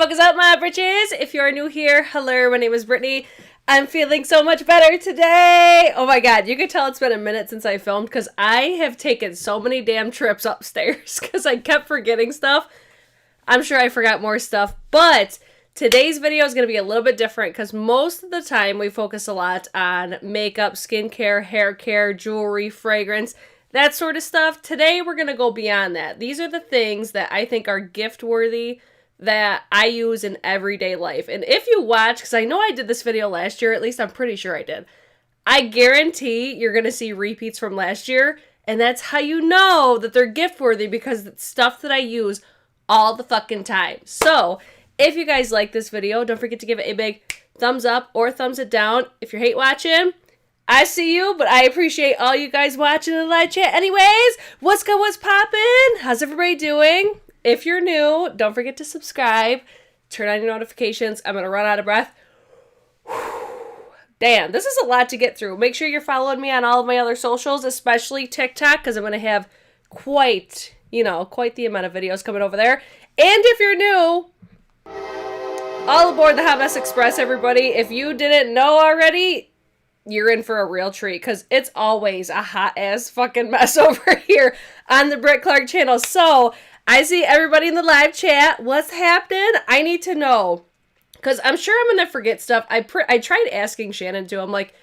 fuck is up, my bitches? If you're new here, hello, my name is Brittany. I'm feeling so much better today. Oh my god, you can tell it's been a minute since I filmed because I have taken so many damn trips upstairs because I kept forgetting stuff. I'm sure I forgot more stuff, but today's video is going to be a little bit different because most of the time we focus a lot on makeup, skincare, hair care, jewelry, fragrance, that sort of stuff. Today we're going to go beyond that. These are the things that I think are gift worthy that I use in everyday life. And if you watch, because I know I did this video last year, at least I'm pretty sure I did, I guarantee you're going to see repeats from last year. And that's how you know that they're gift worthy, because it's stuff that I use all the fucking time. So if you guys like this video, don't forget to give it a big thumbs up or thumbs it down. If you hate watching, I see you, but I appreciate all you guys watching in the live chat. Anyways, what's good, what's poppin'? How's everybody doing? If you're new, don't forget to subscribe. Turn on your notifications. I'm going to run out of breath. Damn, this is a lot to get through. Make sure you're following me on all of my other socials, especially TikTok, because I'm going to have quite the amount of videos coming over there. And if you're new, all aboard the Hot Mess Express, everybody. If you didn't know already, you're in for a real treat, because it's always a hot-ass fucking mess over here on the Britt Clark channel. So, I see everybody in the live chat. What's happening? I need to know, because I'm sure I'm going to forget stuff. I tried asking Shannon, too. I'm like,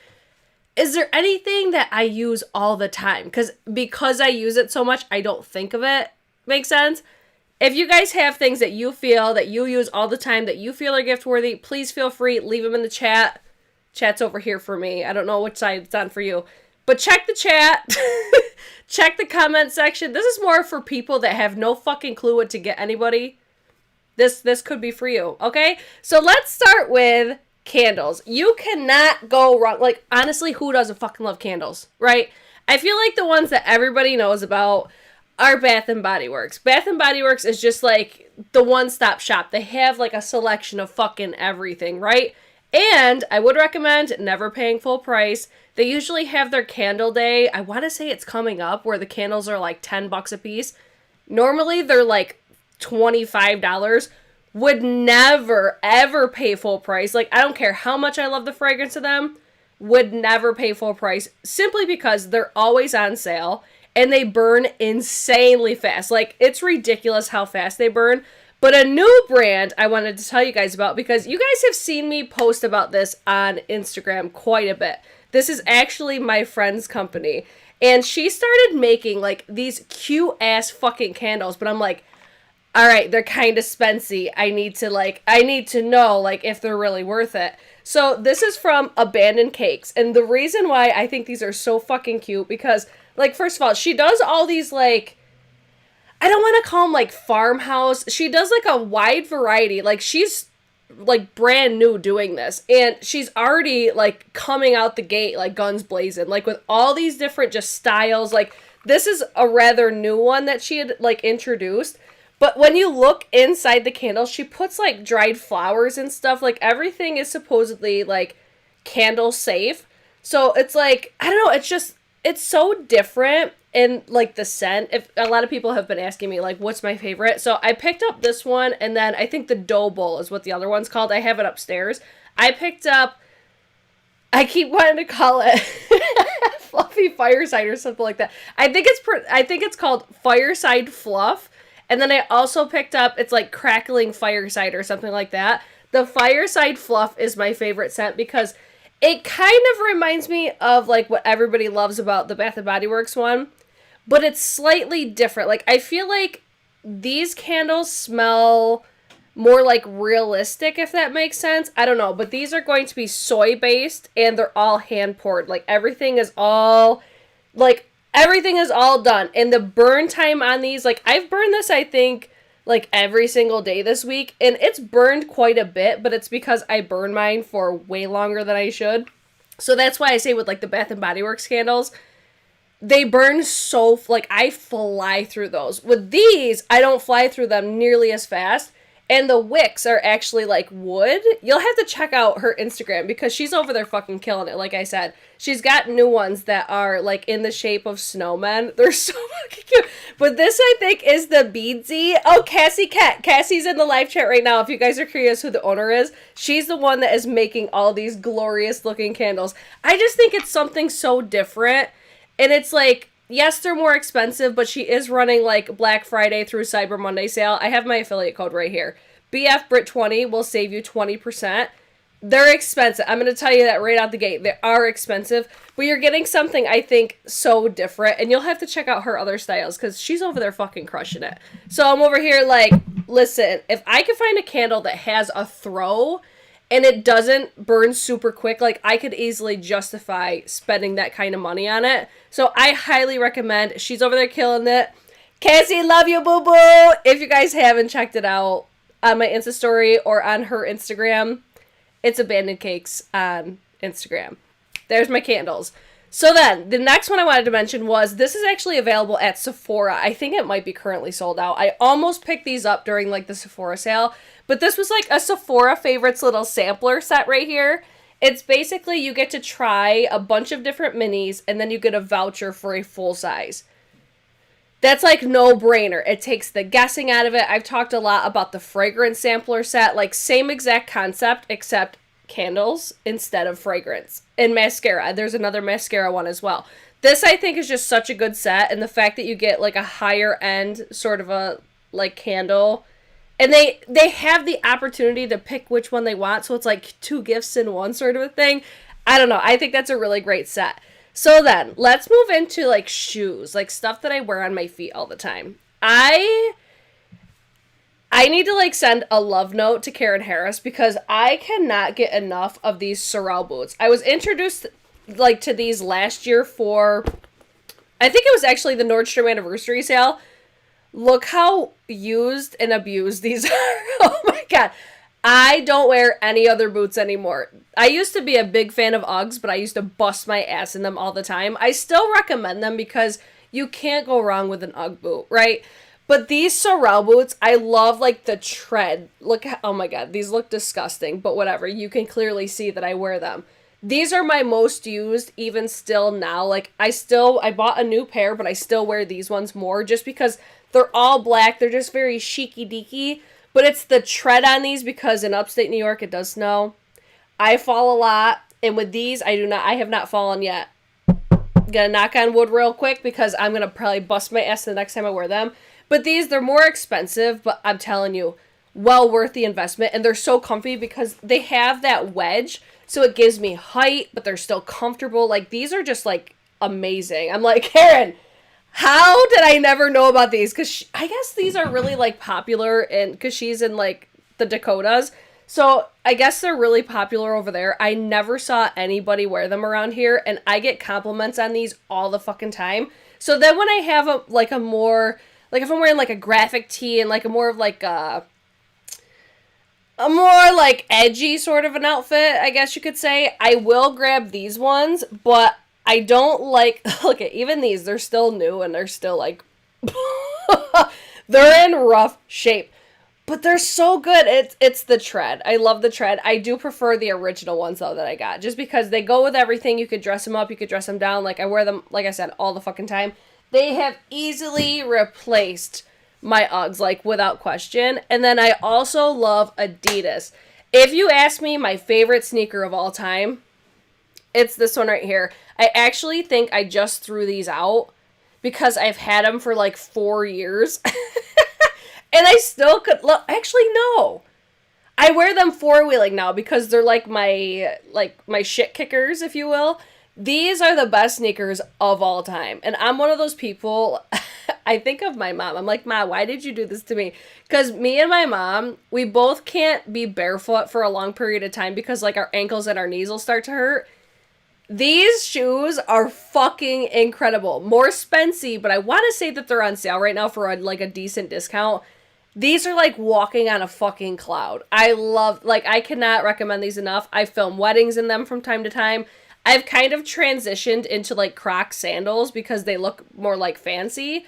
is there anything that I use all the time? Because I use it so much, I don't think of it. Make sense? If you guys have things that you feel that you use all the time that you feel are gift worthy, please feel free. Leave them in the chat. Chat's over here for me. I don't know which side it's on for you. But check the chat. Check the comment section. This is more for people that have no fucking clue what to get anybody. This could be for you, okay? So let's start with candles. You cannot go wrong. Like, honestly, who doesn't fucking love candles, right? I feel like the ones that everybody knows about are Bath and Body Works. Bath and Body Works is just like the one-stop shop. They have like a selection of fucking everything, right? And I would recommend never paying full price. They usually have their candle day. I want to say it's coming up where the candles are like $10 a piece. Normally they're like $25. Would never ever pay full price. Like, I don't care how much I love the fragrance of them. Would never pay full price simply because they're always on sale and they burn insanely fast. Like, it's ridiculous how fast they burn. But a new brand I wanted to tell you guys about, because you guys have seen me post about this on Instagram quite a bit. This is actually my friend's company. And she started making, like, these cute-ass fucking candles. But I'm like, alright, they're kind of spency. I need to know, like, if they're really worth it. So this is from Abandoned Cakes. And the reason why I think these are so fucking cute, because, like, first of all, she does all these, like, I don't want to call them, like, farmhouse. She does, like, a wide variety. Like, she's, like, brand new doing this. And she's already, like, coming out the gate, like, guns blazing. Like, with all these different just styles. Like, this is a rather new one that she had, like, introduced. But when you look inside the candle, she puts, like, dried flowers and stuff. Like, everything is supposedly, like, candle safe. So, it's, like, I don't know. It's just, it's so different. And, like, the scent, if a lot of people have been asking me, like, what's my favorite? So, I picked up this one, and then I think the Dough Bowl is what the other one's called. I have it upstairs. I picked up, I keep wanting to call it Fluffy Fireside or something like that. I think it's called Fireside Fluff. And then I also picked up, it's like Crackling Fireside or something like that. The Fireside Fluff is my favorite scent because it kind of reminds me of, like, what everybody loves about the Bath & Body Works one. But it's slightly different. Like, I feel like these candles smell more, like, realistic, if that makes sense. I don't know. But these are going to be soy-based, and they're all hand-poured. Like, everything is all done. And the burn time on these, like, I've burned this, I think, like, every single day this week. And it's burned quite a bit, but it's because I burn mine for way longer than I should. So that's why I say with, like, the Bath & Body Works candles, they burn so, like, I fly through those. With these, I don't fly through them nearly as fast. And the wicks are actually, like, wood. You'll have to check out her Instagram because she's over there fucking killing it, like I said. She's got new ones that are, like, in the shape of snowmen. They're so fucking cute. But this, I think, is the beadsy. Oh, Cassie Cat. Cassie's in the live chat right now. If you guys are curious who the owner is, she's the one that is making all these glorious looking candles. I just think it's something so different. And it's like, yes, they're more expensive, but she is running like Black Friday through Cyber Monday sale. I have my affiliate code right here. BFBrit20 will save you 20%. They're expensive. I'm going to tell you that right out the gate. They are expensive, but you're getting something, I think, so different. And you'll have to check out her other styles because she's over there fucking crushing it. So I'm over here like, listen, if I can find a candle that has a throw and it doesn't burn super quick, like I could easily justify spending that kind of money on it. So I highly recommend. She's over there killing it. Cassie, love you, boo-boo. If you guys haven't checked it out on my Insta story or on her Instagram, it's Abandoned Cakes on Instagram. There's my candles. So then, the next one I wanted to mention was, this is actually available at Sephora. I think it might be currently sold out. I almost picked these up during like the Sephora sale, but this was like a Sephora Favorites little sampler set right here. It's basically, you get to try a bunch of different minis, and then you get a voucher for a full size. That's like no-brainer. It takes the guessing out of it. I've talked a lot about the fragrance sampler set, like same exact concept, except candles instead of fragrance. And mascara. There's another mascara one as well. This, I think, is just such a good set, and the fact that you get like a higher end sort of a like candle, and they have the opportunity to pick which one they want, so it's like 2 gifts in one sort of a thing. I don't know. I think that's a really great set. So then, let's move into, like, shoes. Like, stuff that I wear on my feet all the time. I need to, like, send a love note to Karen Harris because I cannot get enough of these Sorel boots. I was introduced, like, to these last year for, I think it was actually the Nordstrom anniversary sale. Look how used and abused these are. Oh, my God. I don't wear any other boots anymore. I used to be a big fan of Uggs, but I used to bust my ass in them all the time. I still recommend them because you can't go wrong with an Ugg boot, right? But these Sorel boots, I love like the tread. Look, oh my God, these look disgusting, but whatever. You can clearly see that I wear them. These are my most used even still now. Like I bought a new pair, but I still wear these ones more just because they're all black. They're just very chicy deaky. But it's the tread on these because in upstate New York it does snow. I fall a lot, and with these I have not fallen yet. Gonna knock on wood real quick because I'm gonna probably bust my ass the next time I wear them. But these, they're more expensive, but I'm telling you, well worth the investment, and they're so comfy because they have that wedge, so it gives me height, but they're still comfortable. Like these are just like amazing. I'm like, Karen, how did I never know about these? Because I guess these are really, like, popular, and because she's in, like, the Dakotas. So I guess they're really popular over there. I never saw anybody wear them around here, and I get compliments on these all the fucking time. So then when I have, a more, like, if I'm wearing, like, a graphic tee and, like, a more of, like, a more, like, edgy sort of an outfit, I guess you could say, I will grab these ones, but I don't like, look at, even these, they're still new and they're still like, they're in rough shape, but they're so good. It's the tread. I love the tread. I do prefer the original ones though that I got, just because they go with everything. You could dress them up, you could dress them down. Like I wear them, like I said, all the fucking time. They have easily replaced my Uggs, like without question. And then I also love Adidas. If you ask me my favorite sneaker of all time, it's this one right here. I actually think I just threw these out because I've had them for like 4 years. And I still could look. Actually, no. I wear them four-wheeling now because they're like my shit kickers, if you will. These are the best sneakers of all time. And I'm one of those people, I think of my mom. I'm like, Ma, why did you do this to me? Because me and my mom, we both can't be barefoot for a long period of time because like our ankles and our knees will start to hurt. These shoes are fucking incredible. More spency, but I want to say that they're on sale right now for a decent discount. These are like walking on a fucking cloud. I cannot recommend these enough. I film weddings in them from time to time. I've kind of transitioned into like Croc sandals because they look more like fancy.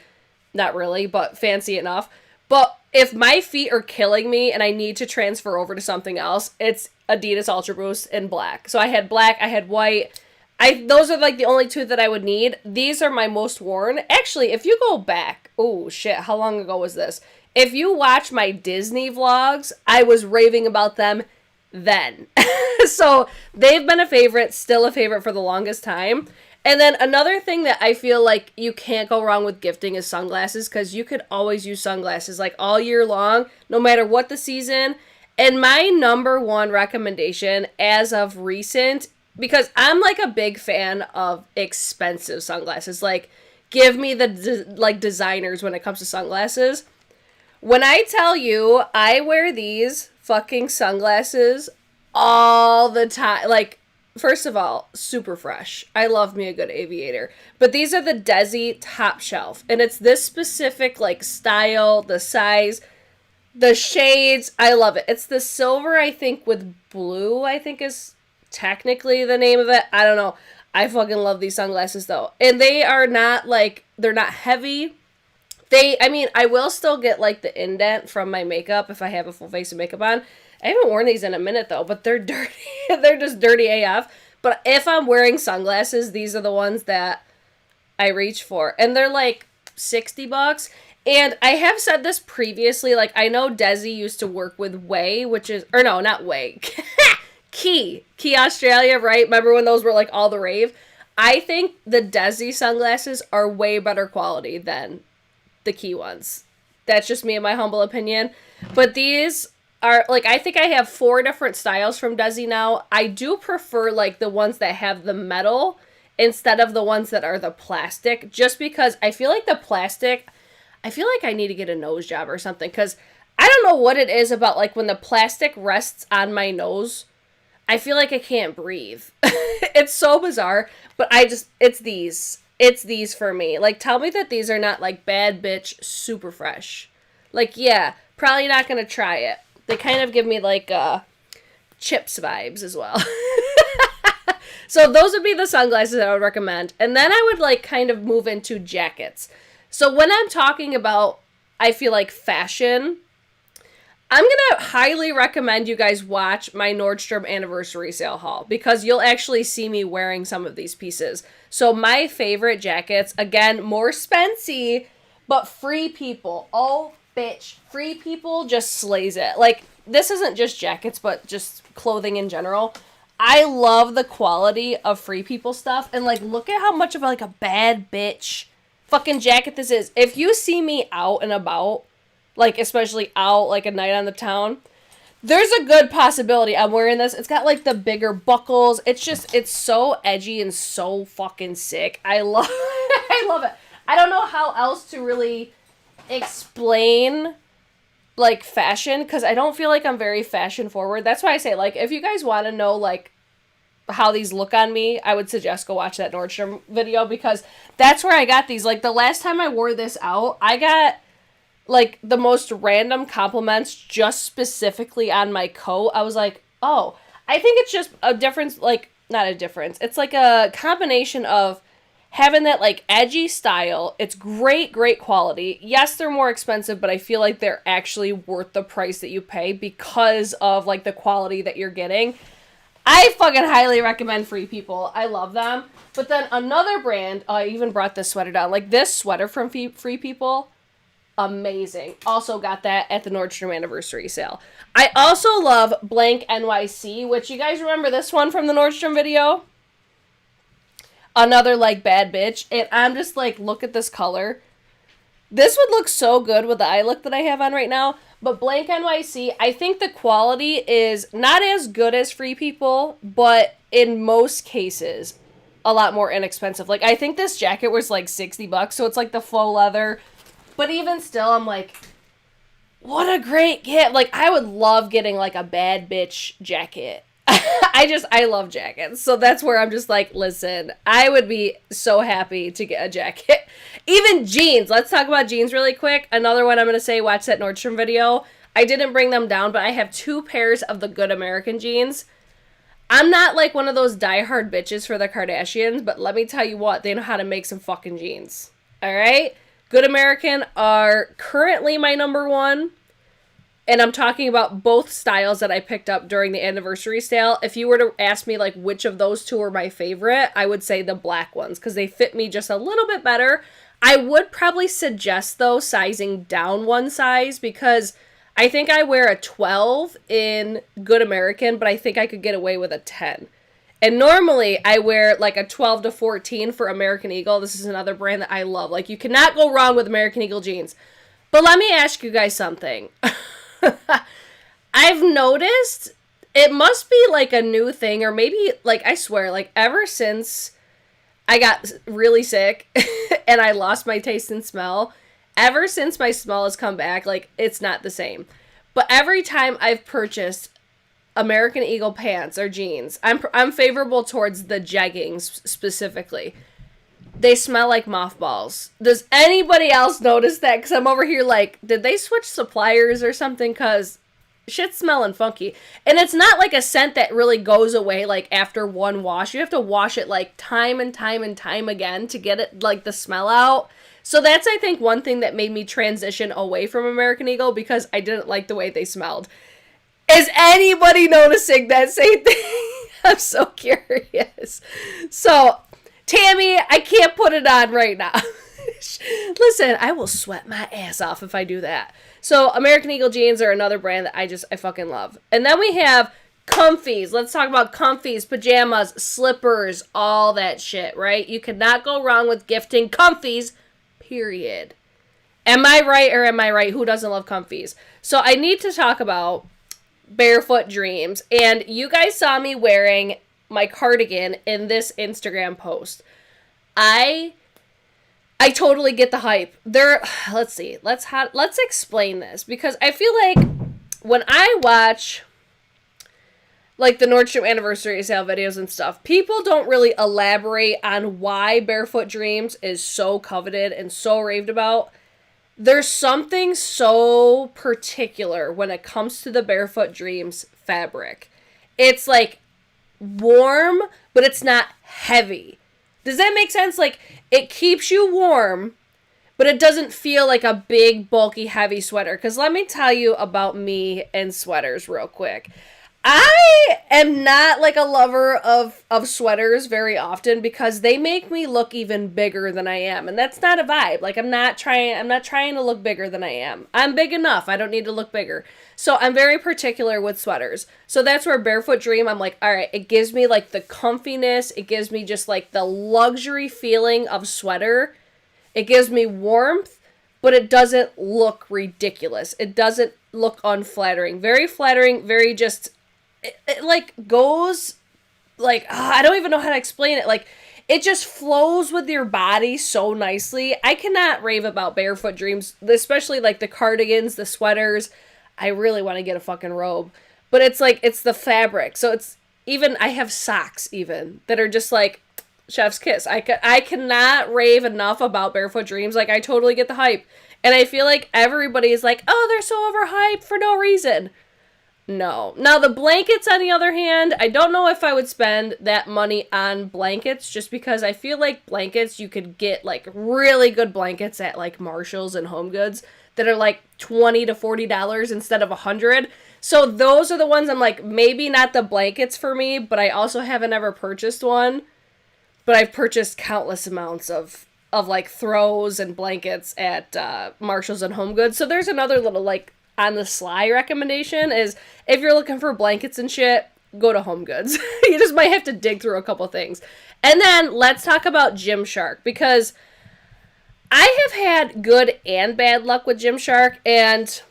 Not really, but fancy enough. But if my feet are killing me and I need to transfer over to something else, it's Adidas Ultra Boost in black. So I had black, I had white. Those are like the only two that I would need. These are my most worn. Actually, if you go back, oh shit, how long ago was this? If you watch my Disney vlogs, I was raving about them then. So they've been a favorite, still a favorite for the longest time. And then another thing that I feel like you can't go wrong with gifting is sunglasses, because you could always use sunglasses like all year long, no matter what the season. And my number one recommendation as of recent, because I'm like a big fan of expensive sunglasses, like give me the designers when it comes to sunglasses. When I tell you I wear these fucking sunglasses all the time, like, first of all, super fresh. I love me a good aviator. But these are the Desi Top Shelf. And it's this specific, like, style, the size, the shades. I love it. It's the silver, I think, with blue, I think is technically the name of it. I don't know. I fucking love these sunglasses, though. And they are not, like, they're not heavy. I will still get, like, the indent from my makeup if I have a full face of makeup on. I haven't worn these in a minute, though, but they're dirty. They're just dirty AF. But if I'm wearing sunglasses, these are the ones that I reach for. And they're, like, $60. And I have said this previously. Like, I know Desi used to work with Way, which is... Or no, not Way. Key Australia, right? Remember when those were, like, all the rave? I think the Desi sunglasses are way better quality than the Key ones. That's just me in my humble opinion. But these are, like, I think I have 4 different styles from Desi now. I do prefer, like, the ones that have the metal instead of the ones that are the plastic, just because I feel like the plastic, I feel like I need to get a nose job or something, because I don't know what it is about, like, when the plastic rests on my nose, I feel like I can't breathe. It's so bizarre, but it's these. It's these for me. Like, tell me that these are not, like, bad bitch super fresh. Like, yeah, probably not gonna try it. They kind of give me, like, Chips vibes as well. So those would be the sunglasses I would recommend. And then I would, like, kind of move into jackets. So when I'm talking about, I feel like, fashion, I'm gonna highly recommend you guys watch my Nordstrom anniversary sale haul, because you'll actually see me wearing some of these pieces. So my favorite jackets, again, more spency, but Free People. Oh, bitch. Free People just slays it. Like, this isn't just jackets, but just clothing in general. I love the quality of Free People stuff. And, like, look at how much of, like, a bad bitch fucking jacket this is. If you see me out and about, like, especially out, like, a night on the town, there's a good possibility I'm wearing this. It's got, like, the bigger buckles. It's just, it's so edgy and so fucking sick. I love I love it. I don't know how else to really explain, like, fashion, because I don't feel like I'm very fashion forward. That's why I say, like, if you guys want to know, like, how these look on me, I would suggest go watch that Nordstrom video, because that's where I got these. Like, the last time I wore this out, I got, like, the most random compliments just specifically on my coat. I was like, oh, I think it's just a difference, like, not a difference. It's like a combination of having that, like, edgy style. It's great quality. Yes, they're more expensive, but I feel like they're actually worth the price that you pay because of, like, the quality that you're getting. I fucking highly recommend Free People. I love them. But then another brand, I even brought this sweater down. Like, this sweater from Free People, amazing. Also got that at the Nordstrom anniversary sale. I also love Blank NYC, which you guys remember this one from the Nordstrom video? Another, like, bad bitch. And I'm just like, look at this color. This would look so good with the eye look that I have on right now. But Blank NYC, I think the quality is not as good as Free People, but in most cases, a lot more inexpensive. Like, I think this jacket was like $60, so it's like the faux leather. But even still, I'm like, what a great gift. Like, I would love getting, like, a bad bitch jacket. I love jackets. So that's where I'm just like, listen, I would be so happy to get a jacket. Even jeans. Let's talk about jeans really quick. Another one I'm going to say, watch that Nordstrom video. I didn't bring them down, but I have 2 pairs of the Good American jeans. I'm not, like, one of those diehard bitches for the Kardashians, but let me tell you what, they know how to make some fucking jeans. All right? Good American are currently my number one. And I'm talking about both styles that I picked up during the anniversary sale. If you were to ask me like which of those two are my favorite, I would say the black ones because they fit me just a little bit better. I would probably suggest though sizing down one size because I think I wear a 12 in Good American, but I think I could get away with a 10. And normally I wear like a 12 to 14 for American Eagle. This is another brand that I love. Like you cannot go wrong with American Eagle jeans. But let me ask you guys something. I've noticed it must be like a new thing, or maybe like I swear, like ever since I got really sick and I lost my taste and smell, ever since my smell has come back, like it's not the same. But every time I've purchased American Eagle pants or jeans, I'm favorable towards the jeggings specifically. They smell like mothballs. Does anybody else notice that? Because I'm over here like, did they switch suppliers or something? Because shit's smelling funky. And it's not like a scent that really goes away like after one wash. You have to wash it like time and time and time again to get it like the smell out. So that's, I think, one thing that made me transition away from American Eagle because I didn't like the way they smelled. Is anybody noticing that same thing? I'm so curious. So Tammy, I can't put it on right now. Listen, I will sweat my ass off if I do that. So American Eagle jeans are another brand that I fucking love. And then we have comfies. Let's talk about comfies, pajamas, slippers, all that shit, right? You cannot go wrong with gifting comfies, period. Am I right or am I right? Who doesn't love comfies? So I need to talk about Barefoot Dreams. And you guys saw me wearing my cardigan in this Instagram post. I totally get the hype. Let's see. Let's explain this because I feel like when I watch like the Nordstrom anniversary sale videos and stuff, people don't really elaborate on why Barefoot Dreams is so coveted and so raved about. There's something so particular when it comes to the Barefoot Dreams fabric. It's like warm, but it's not heavy. Does that make sense? Like, it keeps you warm, but it doesn't feel like a big, bulky, heavy sweater. Because let me tell you about me and sweaters real quick. I am not like a lover of sweaters very often because they make me look even bigger than I am. And that's not a vibe. Like I'm not trying to look bigger than I am. I'm big enough. I don't need to look bigger. So I'm very particular with sweaters. So that's where Barefoot Dream, I'm like, all right, it gives me like the comfiness. It gives me just like the luxury feeling of sweater. It gives me warmth, but it doesn't look ridiculous. It doesn't look unflattering. Very flattering, very just... It like goes like I don't even know how to explain it. Like it just flows with your body so nicely. I cannot rave about Barefoot Dreams, especially like the cardigans, the sweaters. I really want to get a fucking robe, but it's like it's the fabric. So it's even I have socks even that are just like chef's kiss. I cannot rave enough about Barefoot Dreams. Like I totally get the hype, and I feel like everybody is like, oh, they're so overhyped for no reason. No. Now, the blankets, on the other hand, I don't know if I would spend that money on blankets just because I feel like blankets, you could get, like, really good blankets at, like, Marshalls and Home Goods that are, like, $20 to $40 instead of $100. So those are the ones I'm like, maybe not the blankets for me, but I also haven't ever purchased one. But I've purchased countless amounts of like, throws and blankets at Marshalls and Home Goods. So there's another little, like, on the sly recommendation is if you're looking for blankets and shit, go to Home Goods. You just might have to dig through a couple things. And then let's talk about Gymshark because I have had good and bad luck with Gymshark, and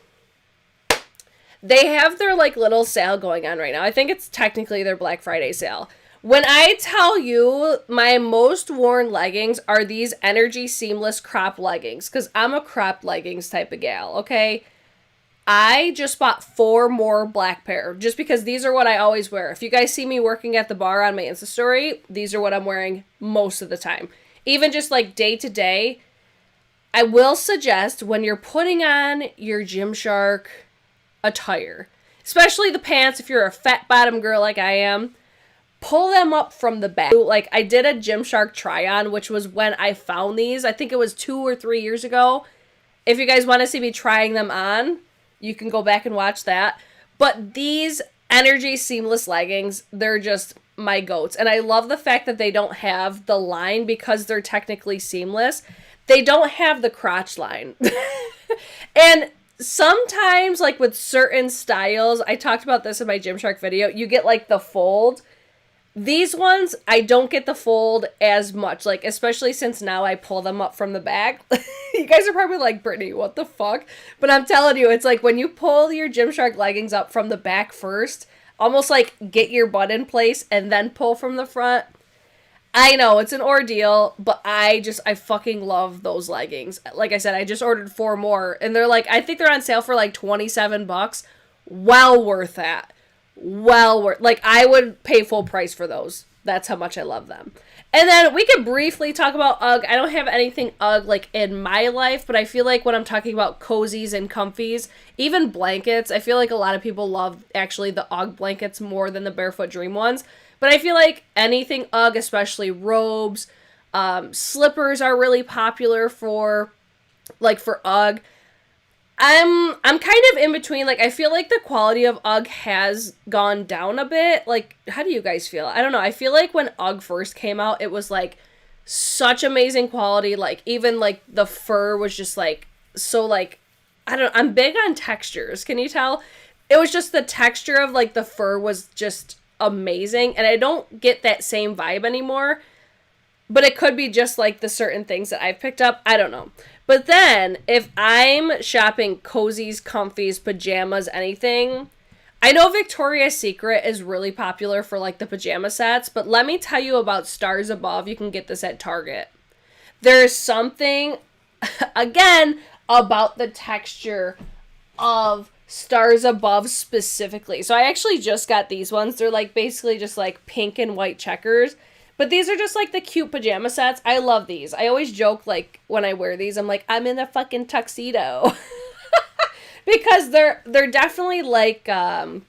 they have their like little sale going on right now. I think it's technically their Black Friday sale. When I tell you my most worn leggings are these Energy Seamless crop leggings because I'm a cropped leggings type of gal, okay? I just bought 4 more black pair just because these are what I always wear. If you guys see me working at the bar on my Insta story, these are what I'm wearing most of the time. Even just like day to day, I will suggest when you're putting on your Gymshark attire, especially the pants, if you're a fat bottom girl like I am, pull them up from the back. Like I did a Gymshark try on, which was when I found these. I think it was 2 or 3 years ago. If you guys want to see me trying them on, You can go back and watch that. But these Energy Seamless leggings, they're just my goats. And I love the fact that they don't have the line because they're technically seamless. They don't have the crotch line. And sometimes, like with certain styles, I talked about this in my Gymshark video, you get like the fold. These ones, I don't get the fold as much, like especially since now I pull them up from the back. You guys are probably like, Brittany, what the fuck? But I'm telling you, it's like when you pull your Gymshark leggings up from the back first, almost like get your butt in place and then pull from the front. I know, it's an ordeal, but I fucking love those leggings. Like I said, I just ordered 4 more, and they're like, I think they're on sale for like $27. Well worth that. Well worth, like I would pay full price for those. That's how much I love them. And then we could briefly talk about UGG. I don't have anything UGG like in my life, but I feel like when I'm talking about cozies and comfies, even blankets, I feel like a lot of people love actually the UGG blankets more than the Barefoot Dream ones. But I feel like anything UGG, especially robes, slippers are really popular for UGG. I'm kind of in between. Like, I feel like the quality of UGG has gone down a bit. Like, how do you guys feel? I don't know. I feel like when UGG first came out, it was like such amazing quality. Like, even like the fur was just like so like, I don't know. I'm big on textures. Can you tell? It was just the texture of like the fur was just amazing, and I don't get that same vibe anymore. But it could be just like the certain things that I've picked up. I don't know. But then if I'm shopping cozies, comfies, pajamas, anything, I know Victoria's Secret is really popular for like the pajama sets, but let me tell you about Stars Above. You can get this at Target. There's something, again, about the texture of Stars Above specifically. So I actually just got these ones. They're like basically just like pink and white checkers. But these are just like the cute pajama sets. I love these. I always joke like when I wear these, I'm like, I'm in a fucking tuxedo. Because they're definitely like, I'm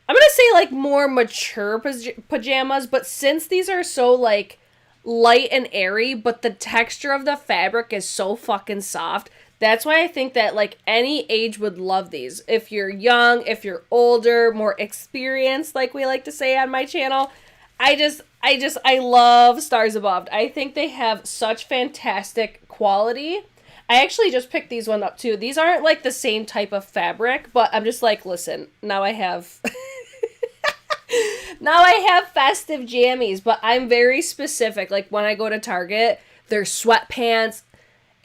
going to say like more mature pajamas. But since these are so like light and airy, but the texture of the fabric is so fucking soft, that's why I think that like any age would love these. If you're young, if you're older, more experienced, like we like to say on my channel, I love Stars Above. I think they have such fantastic quality. I actually just picked these one up too. These aren't like the same type of fabric, but I'm just like, listen, now I have now I have festive jammies, but I'm very specific. Like when I go to Target, there's sweatpants.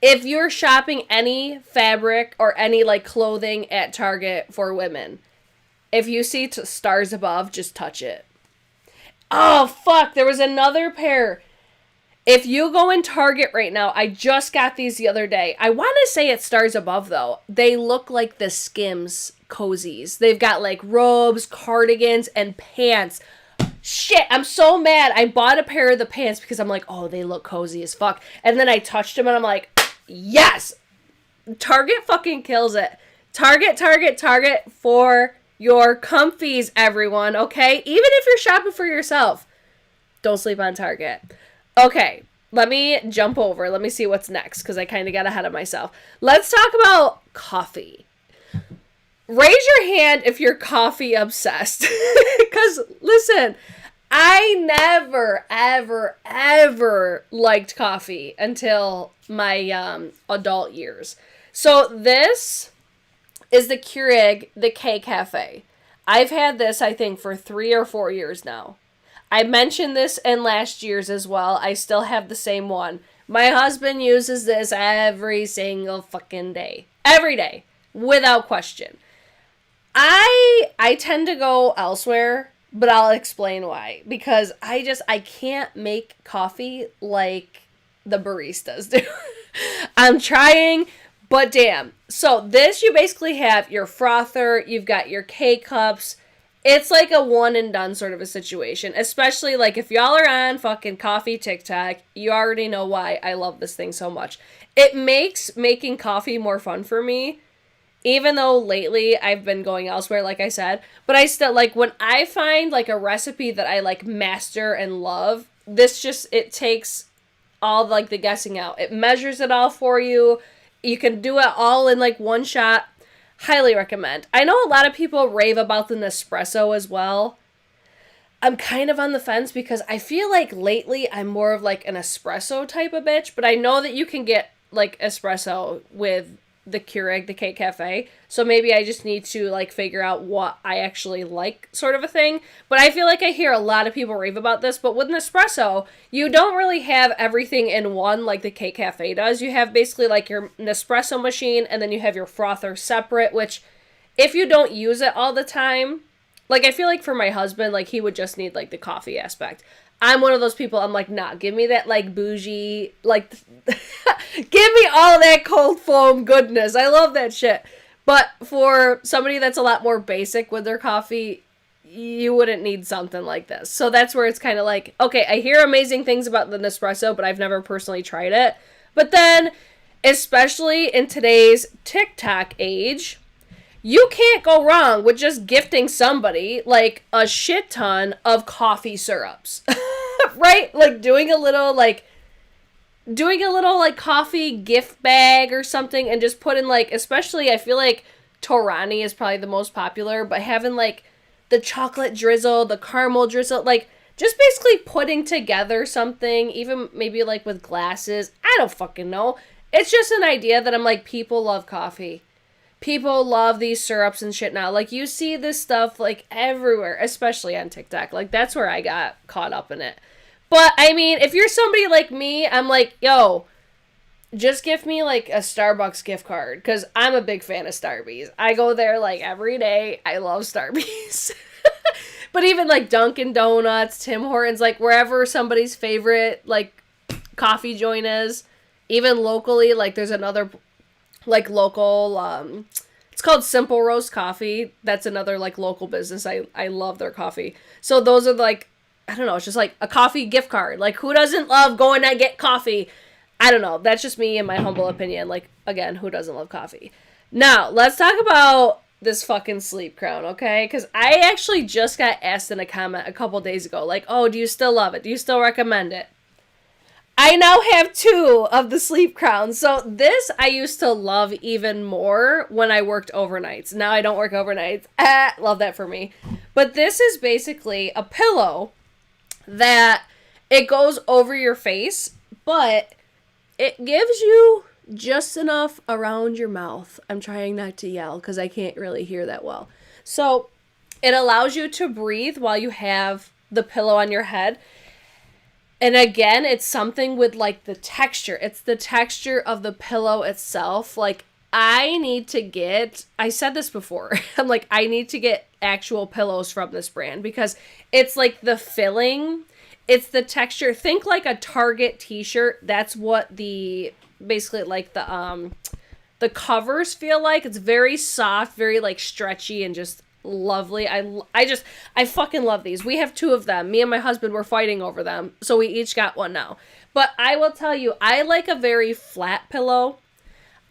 If you're shopping any fabric or any like clothing at Target for women, if you see Stars Above, just touch it. Oh, fuck. There was another pair. If you go in Target right now, I just got these the other day. I want to say it's Stars Above, though. They look like the Skims cozies. They've got, like, robes, cardigans, and pants. Shit, I'm so mad. I bought a pair of the pants because I'm like, oh, they look cozy as fuck. And then I touched them, and I'm like, yes! Target fucking kills it. Target for your comfies, everyone, okay? Even if you're shopping for yourself, don't sleep on Target. Okay, let me jump over. Let me see what's next, because I kind of got ahead of myself. Let's talk about coffee. Raise your hand if you're coffee obsessed. Because, listen, I never, ever, ever liked coffee until my adult years. So this is the Keurig K Cafe. I've had this, I think, for 3 or 4 years now. I mentioned this in last year's as well. I still have the same one. My husband uses this every single fucking day. Every day. Without question. I tend to go elsewhere, but I'll explain why. Because I can't make coffee like the baristas do. I'm trying, but damn. So this, you basically have your frother, you've got your K-cups. It's like a one and done sort of a situation. Especially like if y'all are on fucking coffee TikTok, you already know why I love this thing so much. It makes making coffee more fun for me. Even though lately I've been going elsewhere, like I said. But I still, like, when I find, like, a recipe that I, like, master and love, this just, it takes all, like, the guessing out. It measures it all for you. You can do it all in, like, one shot. Highly recommend. I know a lot of people rave about the Nespresso as well. I'm kind of on the fence because I feel like lately I'm more of like an espresso type of bitch, but I know that you can get like espresso with the Keurig, the K Cafe. So maybe I just need to like figure out what I actually like, sort of a thing. But I feel like I hear a lot of people rave about this. But with Nespresso, you don't really have everything in one like the K Cafe does. You have basically like your Nespresso machine, and then you have your frother separate, which if you don't use it all the time, like, I feel like for my husband, like, he would just need, like, the coffee aspect. I'm one of those people, I'm like, nah, give me that, like, bougie, like, give me all that cold foam goodness. I love that shit. But for somebody that's a lot more basic with their coffee, you wouldn't need something like this. So that's where it's kind of like, okay, I hear amazing things about the Nespresso, but I've never personally tried it. But then, especially in today's TikTok age, you can't go wrong with just gifting somebody like a shit ton of coffee syrups. Right? Like doing a little like coffee gift bag or something, and just put in like, especially I feel like Torani is probably the most popular, but having like the chocolate drizzle, the caramel drizzle, like just basically putting together something, even maybe like with glasses. I don't fucking know. It's just an idea that I'm like, people love coffee. People love these syrups and shit now. Like, you see this stuff, like, everywhere, especially on TikTok. Like, that's where I got caught up in it. But, I mean, if you're somebody like me, I'm like, yo, just give me, like, a Starbucks gift card. Because I'm a big fan of Starbucks. I go there, like, every day. I love Starbucks. But even, like, Dunkin' Donuts, Tim Hortons, like, wherever somebody's favorite, like, coffee joint is. Even locally, like, there's another like local, it's called Simple Roast Coffee. That's another like local business. I love their coffee. So those are like, I don't know, it's just like a coffee gift card. Like, who doesn't love going to get coffee? I don't know. That's just me in my humble opinion. Like, again, who doesn't love coffee? Now, let's talk about this fucking sleep crown, okay? Because I actually just got asked in a comment a couple days ago, like, oh, do you still love it? Do you still recommend it? I now have 2 of the sleep crowns. So this I used to love even more when I worked overnights. Now I don't work overnights. Love that for me. But this is basically a pillow that it goes over your face, but it gives you just enough around your mouth. I'm trying not to yell because I can't really hear that well. So it allows you to breathe while you have the pillow on your head. And again, it's something with like the texture. It's the texture of the pillow itself. Like, I said this before, I'm like, I need to get actual pillows from this brand because it's like the filling, it's the texture. Think like a Target t-shirt. That's what basically like the covers feel like. It's very soft, very like stretchy and just lovely. I fucking love these. We have 2 of them. Me and my husband were fighting over them, so we each got one now. But I will tell you, I like a very flat pillow.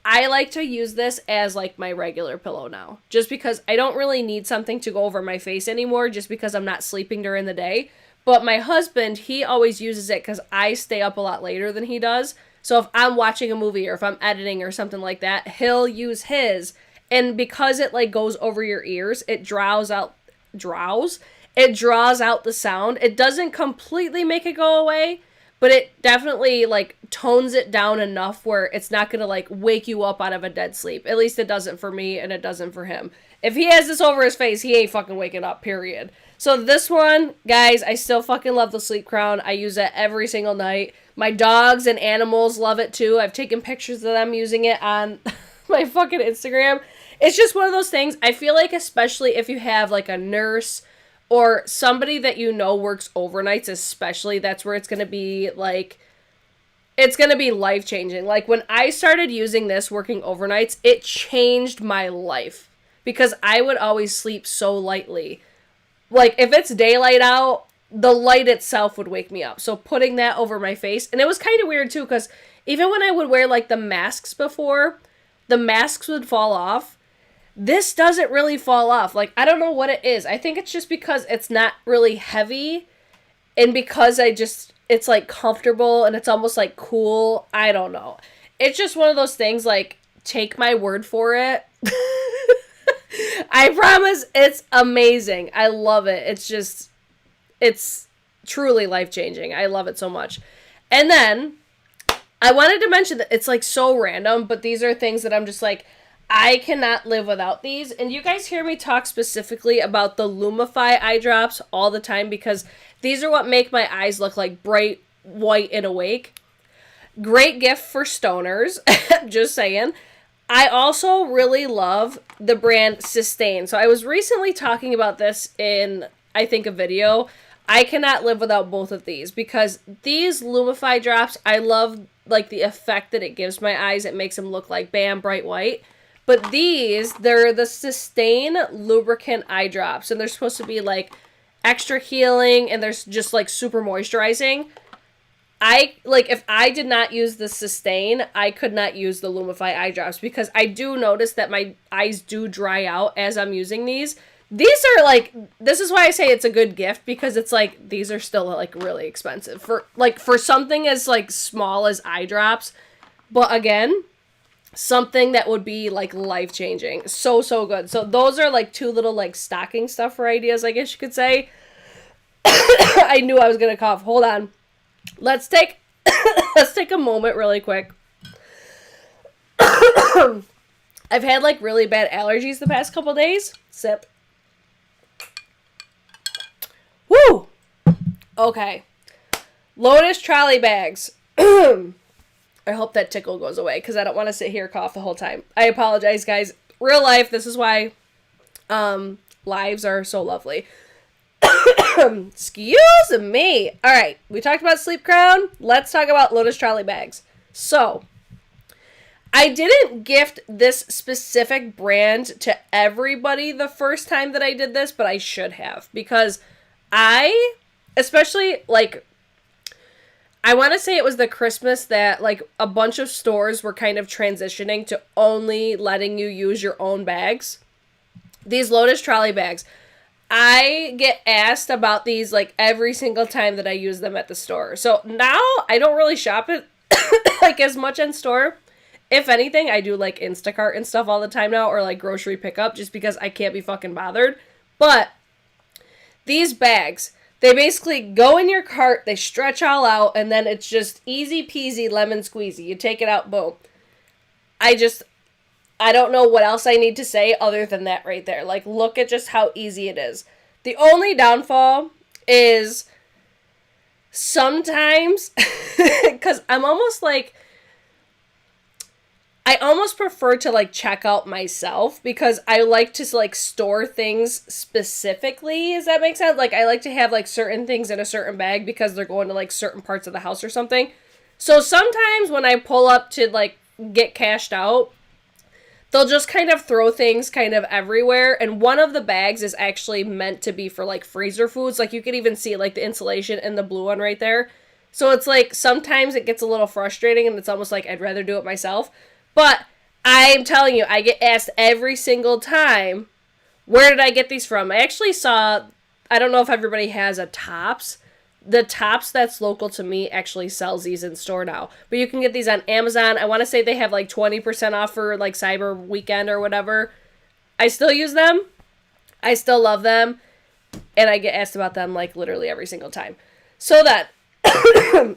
I like to use this as like my regular pillow now, just because I don't really need something to go over my face anymore, just because I'm not sleeping during the day. But my husband, he always uses it because I stay up a lot later than he does. So if I'm watching a movie or if I'm editing or something like that, he'll use his. And because it like goes over your ears, it draws out the sound. It doesn't completely make it go away, but it definitely like tones it down enough where it's not going to like wake you up out of a dead sleep. At least it doesn't for me, and it doesn't for him. If he has this over his face, he ain't fucking waking up, period. So this one, guys, I still fucking love the sleep crown. I use it every single night. My dogs and animals love it too. I've taken pictures of them using it on my fucking Instagram. It's just one of those things. I feel like especially if you have like a nurse or somebody that you know works overnights, especially, that's where it's going to be like, it's going to be life-changing. Like when I started using this working overnights, it changed my life because I would always sleep so lightly. Like if it's daylight out, the light itself would wake me up. So putting that over my face, and it was kind of weird too, because even when I would wear like the masks before, the masks would fall off. This doesn't really fall off. Like, I don't know what it is. I think it's just because it's not really heavy, and because it's like comfortable and it's almost like cool. I don't know. It's just one of those things, like, take my word for it. I promise it's amazing. I love it. It's truly life-changing. I love it so much. And then I wanted to mention that it's like so random, but these are things that I'm just like, I cannot live without these. And you guys hear me talk specifically about the Lumify eye drops all the time because these are what make my eyes look like bright white and awake. Great gift for stoners. Just saying. I also really love the brand Sustain. So I was recently talking about this in, I think, a video. I cannot live without both of these because these Lumify drops, I love like the effect that it gives my eyes. It makes them look like bam, bright white. But these, they're the Sustain lubricant eye drops, and they're supposed to be like extra healing, and they're just like super moisturizing. If I did not use the Sustain, I could not use the Lumify eye drops because I do notice that my eyes do dry out as I'm using these. These are like, this is why I say it's a good gift because it's like, these are still like really expensive for something as like small as eye drops. But again, something that would be like life-changing. So good. So those are like two little like stocking stuffer ideas, I guess you could say. I knew I was going to cough. Hold on. Let's take a moment really quick. I've had like really bad allergies the past couple days. Sip. Woo! Okay. Lotus trolley bags. I hope that tickle goes away because I don't want to sit here and cough the whole time. I apologize, guys. Real life, this is why lives are so lovely. Excuse me. All right, we talked about Sleep Crown. Let's talk about Lotus trolley bags. So, I didn't gift this specific brand to everybody the first time that I did this, but I should have because especially like, I want to say it was the Christmas that like a bunch of stores were kind of transitioning to only letting you use your own bags. These Lotus trolley bags. I get asked about these like every single time that I use them at the store. So now I don't really shop it like as much in store. If anything, I do like Instacart and stuff all the time now or like grocery pickup just because I can't be fucking bothered. But these bags, they basically go in your cart, they stretch all out, and then it's just easy peasy lemon squeezy. You take it out, boom. I don't know what else I need to say other than that right there. Like, look at just how easy it is. The only downfall is sometimes, because I'm almost like, I almost prefer to like check out myself because I like to like store things specifically. Does that make sense? Like I like to have like certain things in a certain bag because they're going to like certain parts of the house or something. So sometimes when I pull up to like get cashed out, they'll just kind of throw things kind of everywhere. And one of the bags is actually meant to be for like freezer foods. Like you can even see like the insulation in the blue one right there. So it's like sometimes it gets a little frustrating and it's almost like I'd rather do it myself. But I'm telling you, I get asked every single time, where did I get these from? I actually saw, I don't know if everybody has a Tops. The Tops that's local to me actually sells these in store now. But you can get these on Amazon. I want to say they have like 20% off for like Cyber Weekend or whatever. I still use them. I still love them. And I get asked about them like literally every single time. So that,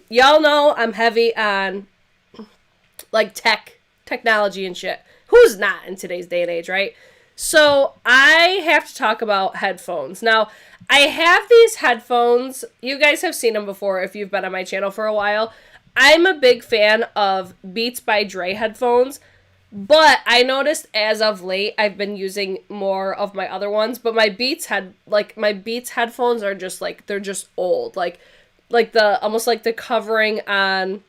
y'all know I'm heavy on like technology and shit. Who's not in today's day and age, right? So I have to talk about headphones. Now, I have these headphones. You guys have seen them before if you've been on my channel for a while. I'm a big fan of Beats by Dre headphones, but I noticed as of late I've been using more of my other ones, but my Beats headphones are just like, they're just old. Like the almost like the covering on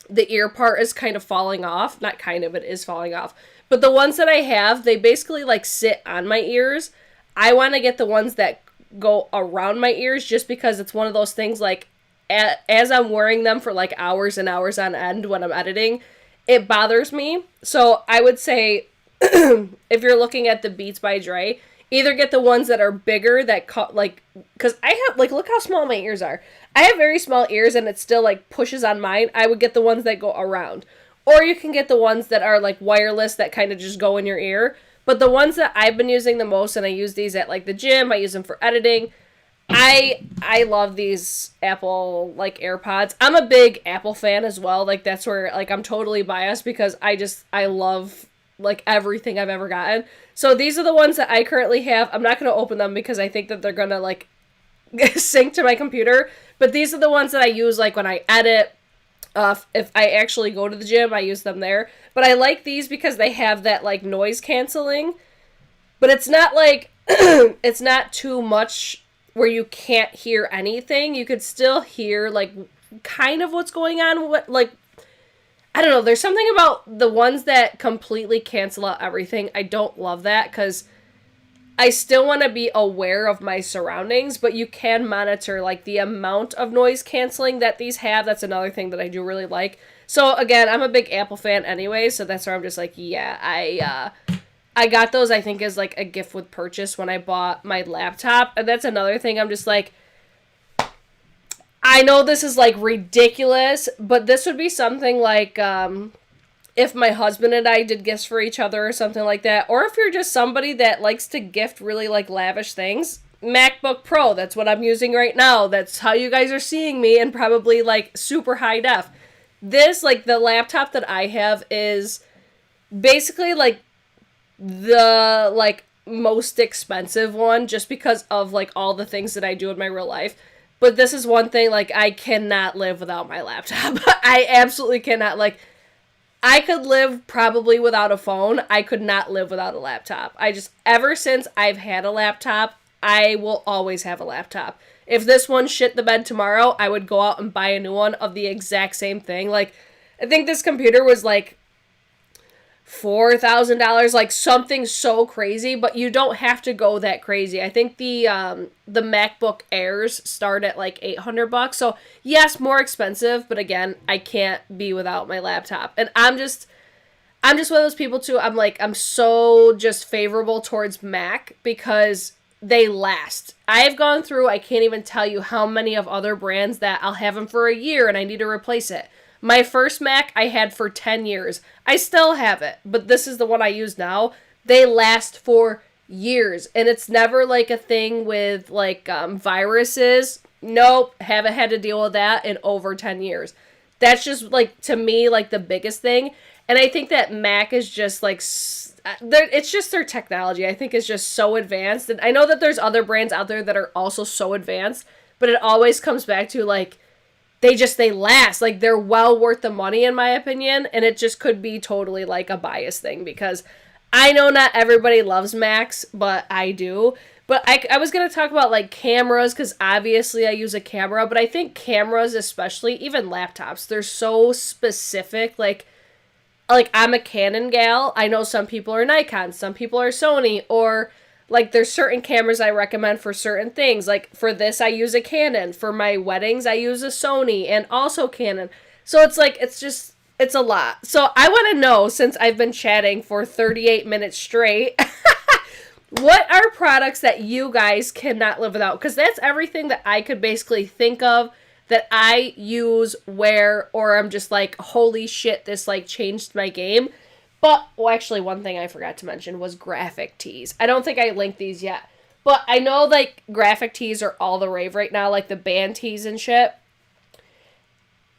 the ear part is kind of falling off. Not kind of, it is falling off. But the ones that I have, they basically like sit on my ears. I want to get the ones that go around my ears just because it's one of those things like as I'm wearing them for like hours and hours on end when I'm editing, it bothers me. So I would say if you're looking at the Beats by Dre, either get the ones that are bigger that because I have like, look how small my ears are. I have very small ears and it still like pushes on mine. I would get the ones that go around. Or you can get the ones that are like wireless that kind of just go in your ear. But the ones that I've been using the most, and I use these at like the gym, I use them for editing. I love these Apple like AirPods. I'm a big Apple fan as well. Like that's where like I'm totally biased because I love like everything I've ever gotten. So these are the ones that I currently have. I'm not going to open them because I think that they're going to like sync to my computer. But these are the ones that I use like when I edit. If I actually go to the gym, I use them there. But I like these because they have that like noise canceling. But it's not like it's not too much where you can't hear anything. You could still hear like kind of what's going on. What like I don't know. There's something about the ones that completely cancel out everything. I don't love that because I still want to be aware of my surroundings, but you can monitor like the amount of noise canceling that these have. That's another thing that I do really like. So again, I'm a big Apple fan anyway, so that's where I'm just like, yeah, I got those, I think, as like a gift with purchase when I bought my laptop. And that's another thing. I'm just like, I know this is like ridiculous, but this would be something like, if my husband and I did gifts for each other or something like that, or if you're just somebody that likes to gift really like lavish things, MacBook Pro, that's what I'm using right now. That's how you guys are seeing me, and probably like super high def. This, like the laptop that I have is basically like the like most expensive one just because of like all the things that I do in my real life. But this is one thing, like I cannot live without my laptop. I absolutely cannot. Like I could live probably without a phone. I could not live without a laptop. Ever since I've had a laptop, I will always have a laptop. If this one shit the bed tomorrow, I would go out and buy a new one of the exact same thing. Like, I think this computer was like $4,000, like something so crazy, but you don't have to go that crazy. I think the MacBook Airs start at like $800. So yes, more expensive, but again, I can't be without my laptop. And I'm just one of those people too. I'm so just favorable towards Mac because they last. I have gone through, I can't even tell you how many of other brands that I'll have them for a year and I need to replace it. My first Mac I had for 10 years. I still have it, but this is the one I use now. They last for years, and it's never like a thing with like viruses. Nope, haven't had to deal with that in over 10 years. That's just like, to me, like the biggest thing. And I think that Mac is just like, it's just their technology, I think, is just so advanced. And I know that there's other brands out there that are also so advanced, but it always comes back to like, they last. Like, they're well worth the money, in my opinion, and it just could be totally, like, a bias thing, because I know not everybody loves Macs, but I do. But I was going to talk about, like, cameras, because obviously I use a camera, but I think cameras, especially, even laptops, they're so specific. Like, I'm a Canon gal. I know some people are Nikon, some people are Sony, or like, there's certain cameras I recommend for certain things. Like, for this, I use a Canon. For my weddings, I use a Sony and also Canon. So it's like, it's a lot. So I want to know, since I've been chatting for 38 minutes straight, what are products that you guys cannot live without? Because that's everything that I could basically think of that I use, wear, or I'm just like, holy shit, this like changed my game. But, well, actually, one thing I forgot to mention was graphic tees. I don't think I linked these yet. But I know, like, graphic tees are all the rave right now, like the band tees and shit.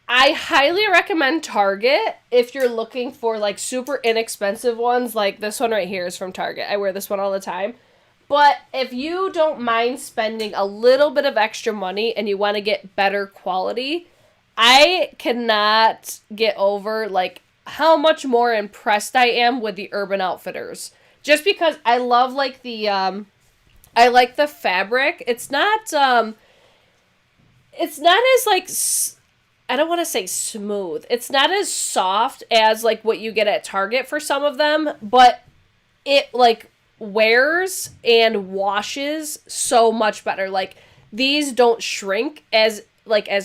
I highly recommend Target if you're looking for, like, super inexpensive ones. Like, this one right here is from Target. I wear this one all the time. But if you don't mind spending a little bit of extra money and you want to get better quality, I cannot get over, like, how much more impressed I am with the Urban Outfitters. Just because I love, like, I like the fabric. It's not as, like, I don't want to say smooth. It's not as soft as, like, what you get at Target for some of them, but it, like, wears and washes so much better. Like, these don't shrink as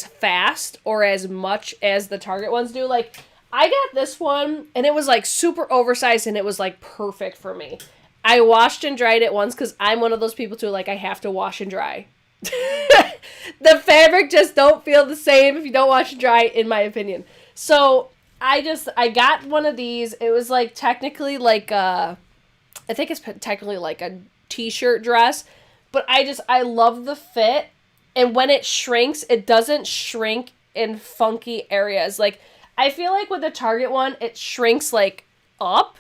fast or as much as the Target ones do. Like, I got this one, and it was, like, super oversized, and it was, like, perfect for me. I washed and dried it once, because I'm one of those people, too, like, I have to wash and dry. The fabric just don't feel the same if you don't wash and dry, in my opinion. So, I got one of these. It was, like, technically, like, I think it's technically like a t-shirt dress, but I love the fit. And when it shrinks, it doesn't shrink in funky areas. Like, I feel like with the Target one, it shrinks like up,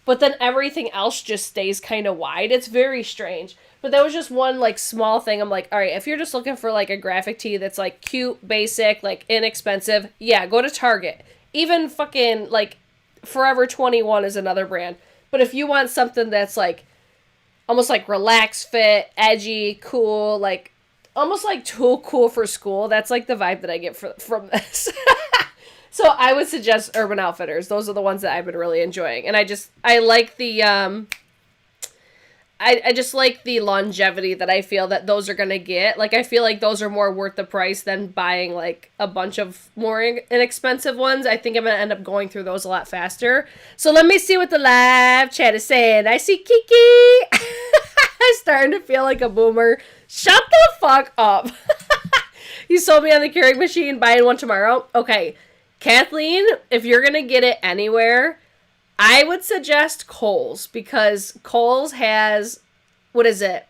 but then everything else just stays kind of wide. It's very strange. But that was just one, like, small thing. I'm like, all right, if you're just looking for, like, a graphic tee that's, like, cute, basic, like, inexpensive, yeah, go to Target. Even fucking, like, Forever 21 is another brand. But if you want something that's, like, almost, like, relaxed fit, edgy, cool, like, almost, like, too cool for school, that's, like, the vibe that I get from this. So I would suggest Urban Outfitters. Those are the ones that I've been really enjoying. And I like the, I just like the longevity that I feel that those are going to get. Like, I feel like those are more worth the price than buying, like, a bunch of more inexpensive ones. I think I'm going to end up going through those a lot faster. So let me see what the live chat is saying. I see Kiki. I'm starting to feel like a boomer. Shut the fuck up. You sold me on the Keurig machine. Buying one tomorrow. Okay. Kathleen, if you're going to get it anywhere, I would suggest Kohl's, because Kohl's has, what is it?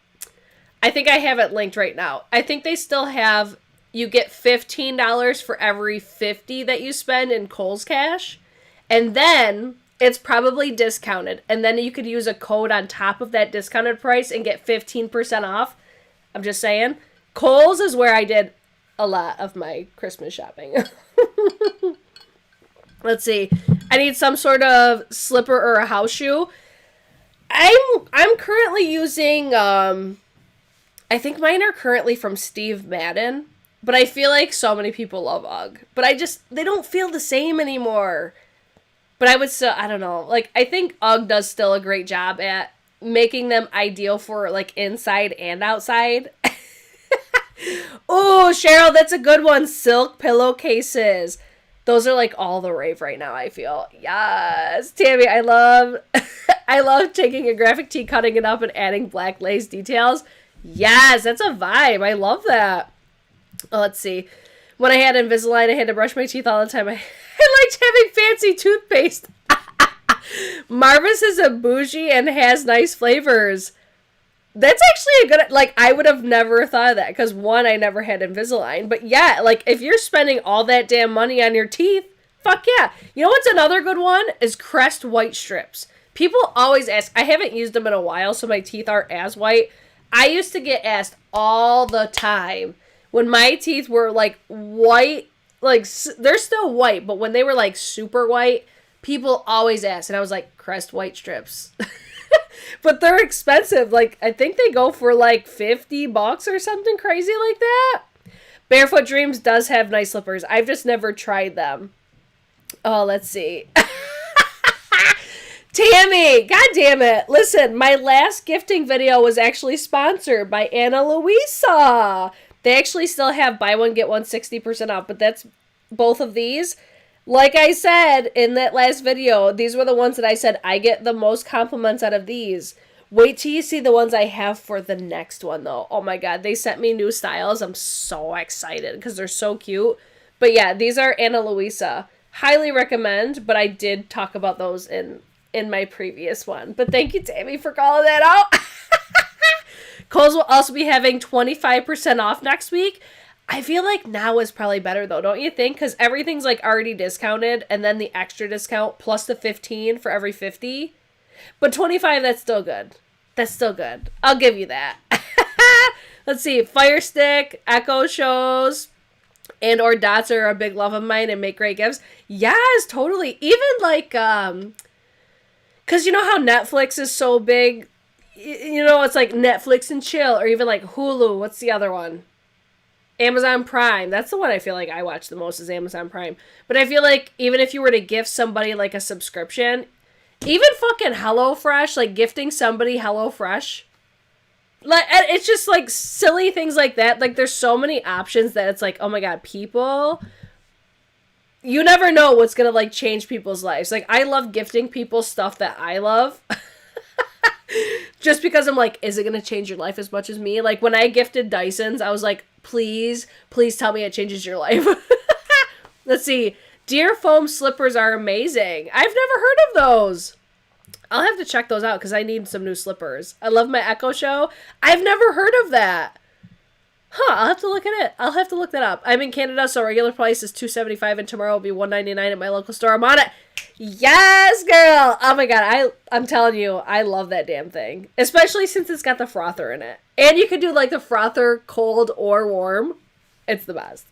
I think I have it linked right now. I think they still have, you get $15 for every $50 that you spend in Kohl's cash. And then it's probably discounted. And then you could use a code on top of that discounted price and get 15% off. I'm just saying. Kohl's is where I did a lot of my Christmas shopping. Let's see. I need some sort of slipper or a house shoe. I'm currently using, I think mine are currently from Steve Madden, but I feel like so many people love UGG. But they don't feel the same anymore. But I would still, I don't know. Like, I think UGG does still a great job at making them ideal for, like, inside and outside. Oh, Cheryl, that's a good one. Silk pillowcases. Those are, like, all the rave right now, I feel. Yes. Tammy, I love taking a graphic tee, cutting it up, and adding black lace details. Yes, that's a vibe. I love that. Oh, let's see. When I had Invisalign, I had to brush my teeth all the time. I liked having fancy toothpaste. Marvis is a bougie and has nice flavors. That's actually a good, like, I would have never thought of that, because, one, I never had Invisalign, but yeah, like, if you're spending all that damn money on your teeth, fuck yeah. You know what's another good one? Is Crest white strips. People always ask, I haven't used them in a while, so my teeth aren't as white. I used to get asked all the time, when my teeth were, like, white, like, they're still white, but when they were, like, super white, people always asked, and I was like, Crest white strips. But they're expensive. Like, I think they go for like $50 or something crazy like that. Barefoot Dreams does have nice slippers. I've just never tried them. Oh, let's see. Tammy, god damn it. Listen, my last gifting video was actually sponsored by Ana Luisa. They actually still have buy one, get one 60% off, but that's both of these. Like I said in that last video, these were the ones that I said I get the most compliments out of these. Wait till you see the ones I have for the next one, though. Oh my god, they sent me new styles. I'm so excited because they're so cute. But yeah, these are Ana Luisa. Highly recommend, but I did talk about those in my previous one. But thank you, Tammy, for calling that out. Kohl's will also be having 25% off next week. I feel like now is probably better, though, don't you think? Because everything's, like, already discounted, and then the extra discount plus the 15 for every 50. But 25, that's still good. That's still good. I'll give you that. Let's see. Fire Stick, Echo shows, and or dots are a big love of mine and make great gifts. Yes, totally. Even, like, because you know how Netflix is so big? You know, it's like Netflix and chill, or even, like, Hulu. What's the other one? Amazon Prime. That's the one I feel like I watch the most, is Amazon Prime. But I feel like even if you were to gift somebody like a subscription, even fucking HelloFresh, like gifting somebody HelloFresh, like, it's just like silly things like that. Like, there's so many options that it's like, oh my god, people, you never know what's gonna like change people's lives. Like, I love gifting people stuff that I love. Just because I'm like, is it going to change your life as much as me? Like, when I gifted Dysons, I was like, please tell me it changes your life. Let's see. Deer foam slippers are amazing. I've never heard of those. I'll have to check those out because I need some new slippers. I love my Echo Show. I've never heard of that. Huh, I'll have to look at it. I'll have to look that up. I'm in Canada, so regular price is $2.75 and tomorrow will be $1.99 at my local store. I'm on it. Yes, girl. Oh my god, I'm telling you, I love that damn thing. Especially since it's got the frother in it. And you can do like the frother cold or warm. It's the best.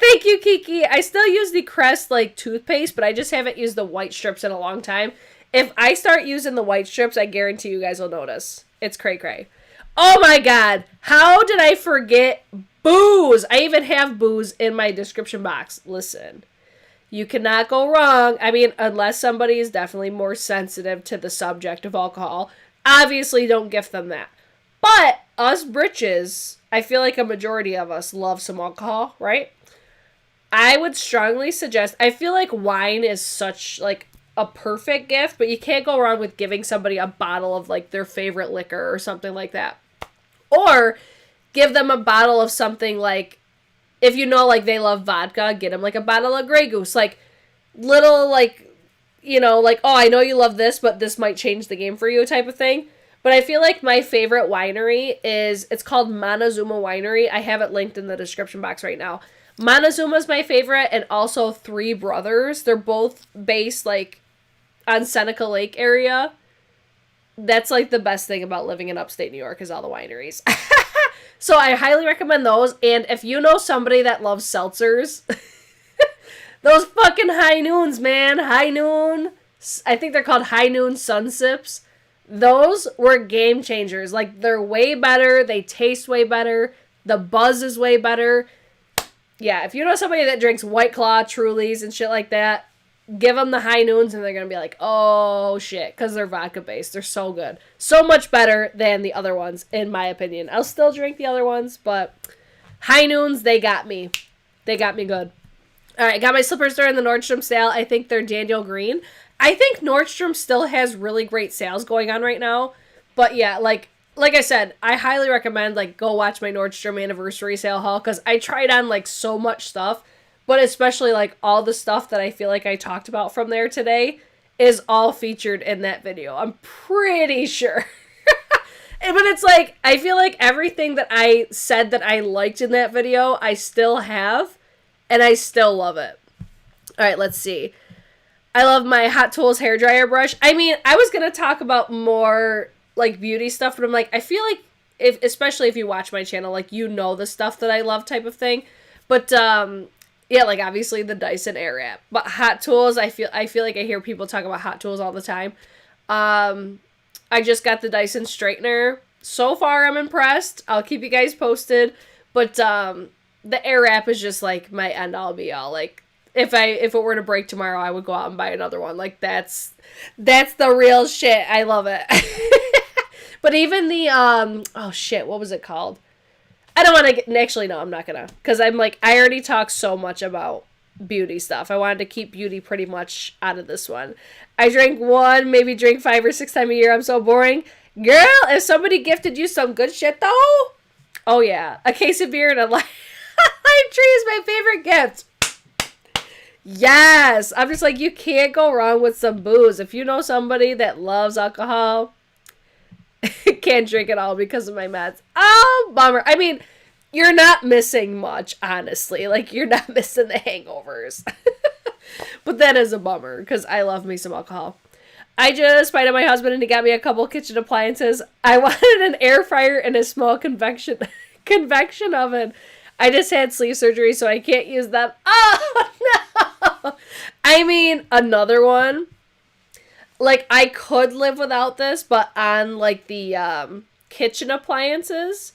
Thank you, Kiki. I still use the Crest like toothpaste, but I just haven't used the white strips in a long time. If I start using the white strips, I guarantee you guys will notice. It's cray-cray. Oh my god, how did I forget booze? I even have booze in my description box. Listen, you cannot go wrong. I mean, unless somebody is definitely more sensitive to the subject of alcohol. Obviously, don't gift them that. But us britches, I feel like a majority of us love some alcohol, right? I would strongly suggest, I feel like wine is such like a perfect gift, but you can't go wrong with giving somebody a bottle of like their favorite liquor or something like that. Or give them a bottle of something like, if you know like they love vodka, get them like a bottle of Grey Goose. Like little like, you know, like, oh, I know you love this, but this might change the game for you type of thing. But I feel like my favorite winery it's called Montezuma Winery. I have it linked in the description box right now. Montezuma's my favorite, and also Three Brothers. They're both based like on Seneca Lake area. That's like the best thing about living in upstate New York is all the wineries. So I highly recommend those. And if you know somebody that loves seltzers, those fucking High Noons, man. High Noon. I think they're called High Noon Sun Sips. Those were game changers. Like, they're way better. They taste way better. The buzz is way better. Yeah, if you know somebody that drinks White Claw, Trulies, and shit like that, give them the High Noons and they're going to be like, oh shit, because they're vodka based. They're so good. So much better than the other ones, in my opinion. I'll still drink the other ones, but High Noons, they got me. They got me good. All right, got my slippers during the Nordstrom sale. I think they're Daniel Green. I think Nordstrom still has really great sales going on right now. But yeah, like I said, I highly recommend like go watch my Nordstrom anniversary sale haul because I tried on like so much stuff. But especially, like, all the stuff that I feel like I talked about from there today is all featured in that video. I'm pretty sure. But it's like, I feel like everything that I said that I liked in that video, I still have, and I still love it. All right, let's see. I love my Hot Tools hairdryer brush. I mean, I was going to talk about more, like, beauty stuff, but I'm like, I feel like, especially if you watch my channel, like, you know the stuff that I love type of thing. But, yeah, like, obviously the Dyson Airwrap. But Hot Tools, I feel like I hear people talk about Hot Tools all the time. I just got the Dyson straightener. So far, I'm impressed. I'll keep you guys posted. But the Airwrap is just, like, my end-all, be-all. Like, if it were to break tomorrow, I would go out and buy another one. Like, that's the real shit. I love it. But even the, oh, shit, what was it called? I don't want to get, actually, no, I'm not going to, because I'm like, I already talked so much about beauty stuff. I wanted to keep beauty pretty much out of this one. I drink maybe drink 5 or 6 times a year. I'm so boring. Girl, if somebody gifted you some good shit, though, oh yeah, a case of beer and a lime tree is my favorite gift. Yes, I'm just like, you can't go wrong with some booze. If you know somebody that loves alcohol, can't drink it all because of my meds. Oh, bummer. I mean, you're not missing much, honestly. Like, you're not missing the hangovers. But that is a bummer because I love me some alcohol. I just spied on my husband and he got me a couple kitchen appliances. I wanted an air fryer and a small convection oven. I just had sleeve surgery, so I can't use them. Oh, no. I mean, another one. Like, I could live without this, but on, like, the kitchen appliances,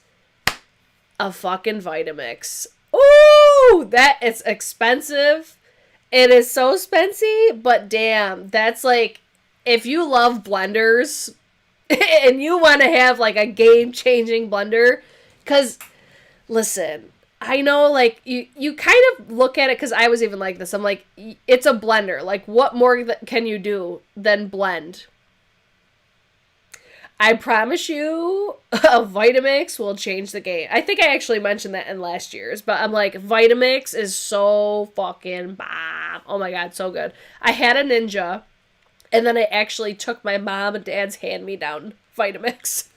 a fucking Vitamix. Ooh, it's expensive. It is so spency, but damn, that's, like, if you love blenders and you want to have, like, a game-changing blender, because, listen, I know, like, you kind of look at it, because I was even like this. I'm like, it's a blender. Like, what more can you do than blend? I promise you, a Vitamix will change the game. I think I actually mentioned that in last year's, but I'm like, Vitamix is so fucking bomb. Oh my god, so good. I had a Ninja. And then I actually took my mom and dad's hand-me-down Vitamix